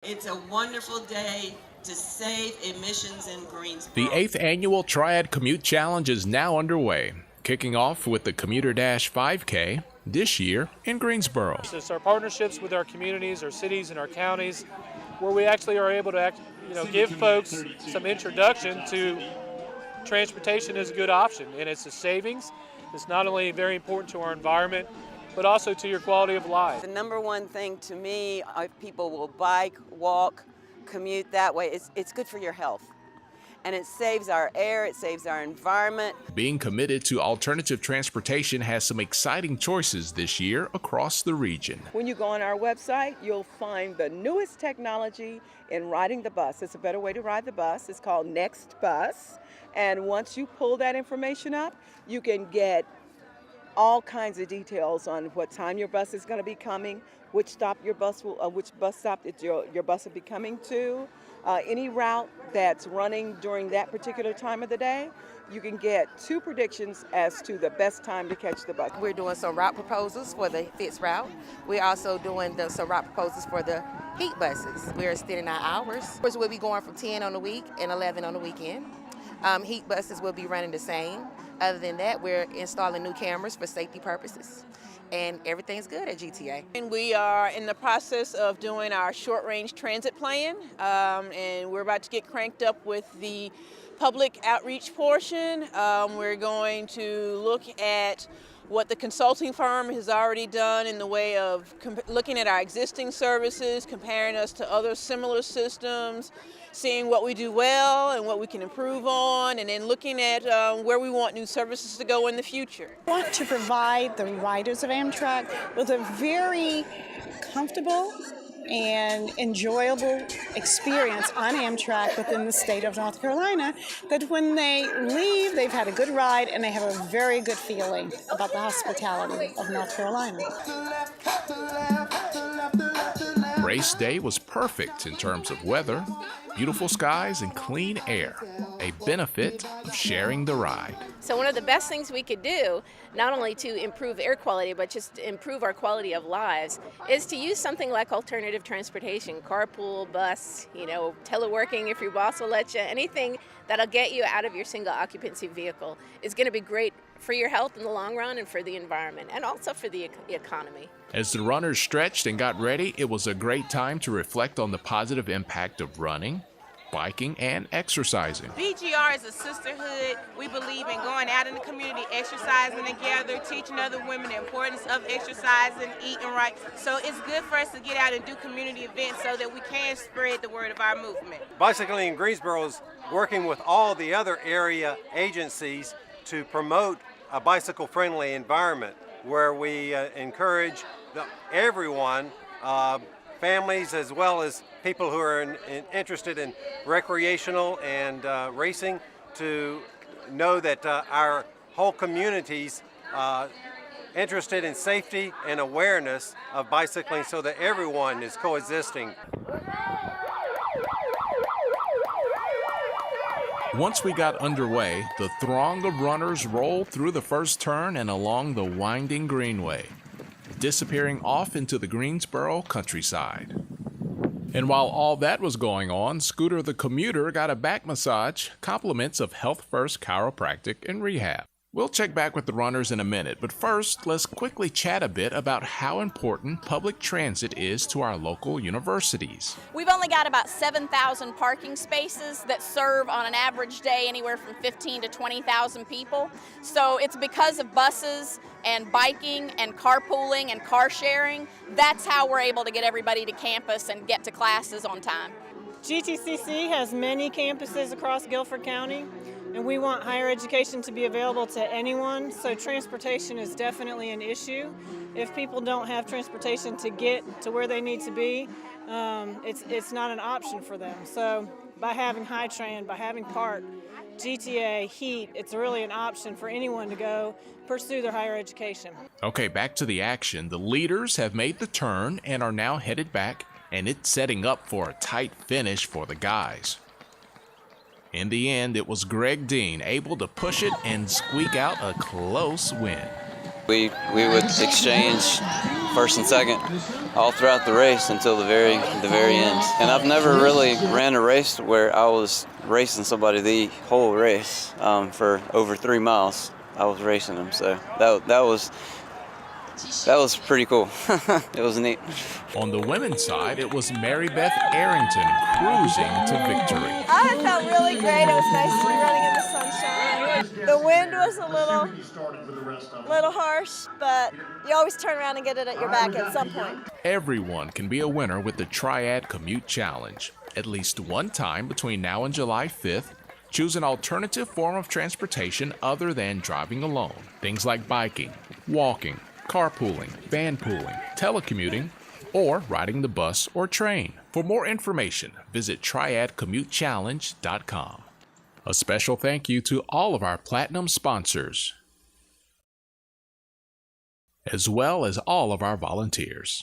It's a wonderful day to save emissions in Greensboro. The 8th annual Triad Commute Challenge is now underway, kicking off with the Commuter Dash 5K this year in Greensboro. It's our partnerships with our communities, our cities, and our counties, where we actually are able to give folks some introduction to transportation as a good option, and it's a savings. It's not only very important to our environment, but also to your quality of life. The number one thing to me, if people will bike, walk, commute that way, it's good for your health. And it saves our air, it saves our environment. Being committed to alternative transportation has some exciting choices this year across the region. When you go on our website, you'll find the newest technology in riding the bus. It's a better way to ride the bus. It's called Next Bus. And once you pull that information up, you can get all kinds of details on what time your bus is going to be coming, which bus stop your bus will be coming to, any route that's running during that particular time of the day. You can get 2 predictions as to the best time to catch the bus. We're doing some route proposals for the fixed route. We're also doing some route proposals for the heat buses. We're extending our hours. We'll be going from 10 on the week and 11 on the weekend. Heat buses will be running the same. Other than that, we're installing new cameras for safety purposes. And everything's good at GTA. And we are in the process of doing our short-range transit plan, and we're about to get cranked up with the public outreach portion. We're going to look at what the consulting firm has already done in the way of looking at our existing services, comparing us to other similar systems, seeing what we do well and what we can improve on, and then looking at where we want new services to go in the future. We want to provide the riders of Amtrak with a very comfortable and enjoyable experience on Amtrak within the state of North Carolina, that when they leave, they've had a good ride and they have a very good feeling about the hospitality of North Carolina. Race day was perfect in terms of weather, beautiful skies, and clean air, a benefit of sharing the ride. So one of the best things we could do, not only to improve air quality, but just to improve our quality of lives, is to use something like alternative transportation, carpool, bus, teleworking if your boss will let you, anything that'll get you out of your single occupancy vehicle is going to be great for your health in the long run and for the environment and also for the economy. As the runners stretched and got ready, it was a great time to reflect on the positive impact of running, biking, and exercising. BGR is a sisterhood. We believe in going out in the community, exercising together, teaching other women the importance of exercising, eating right. So it's good for us to get out and do community events so that we can spread the word of our movement. Bicycling in Greensboro is working with all the other area agencies to promote a bicycle-friendly environment where we encourage everyone, families as well as people who are interested in recreational and racing, to know that our whole community's interested in safety and awareness of bicycling so that everyone is coexisting. Once we got underway, the throng of runners rolled through the first turn and along the winding greenway, disappearing off into the Greensboro countryside. And while all that was going on, Scooter the Commuter got a back massage, compliments of Health First Chiropractic and Rehab. We'll check back with the runners in a minute, but first, let's quickly chat a bit about how important public transit is to our local universities. We've only got about 7,000 parking spaces that serve on an average day anywhere from 15 to 20,000 people. So it's because of buses and biking and carpooling and car sharing. That's how we're able to get everybody to campus and get to classes on time. GTCC has many campuses across Guilford County, and we want higher education to be available to anyone, so transportation is definitely an issue. If people don't have transportation to get to where they need to be, it's not an option for them. So by having HighTran, by having PARK, GTA, HEAT, it's really an option for anyone to go pursue their higher education. Okay, back to the action. The leaders have made the turn and are now headed back, and it's setting up for a tight finish for the guys. In the end, it was Greg Dean able to push it and squeak out a close win. We would exchange first and second all throughout the race until the very end. And I've never really ran a race where I was racing somebody the whole race for over 3 miles. I was racing them, so that was pretty cool. It was neat. On the women's side, it was Beth Errington cruising to victory. I felt really great. It was nice to be running in the sunshine. The wind was a little harsh, but you always turn around and get it at your back at some point. Everyone can be a winner with the Triad Commute Challenge. At least one time between now and July 5th, choose an alternative form of transportation other than driving alone. Things like biking, walking, carpooling, vanpooling, telecommuting, or riding the bus or train. For more information, visit triadcommutechallenge.com. A special thank you to all of our Platinum sponsors, as well as all of our volunteers.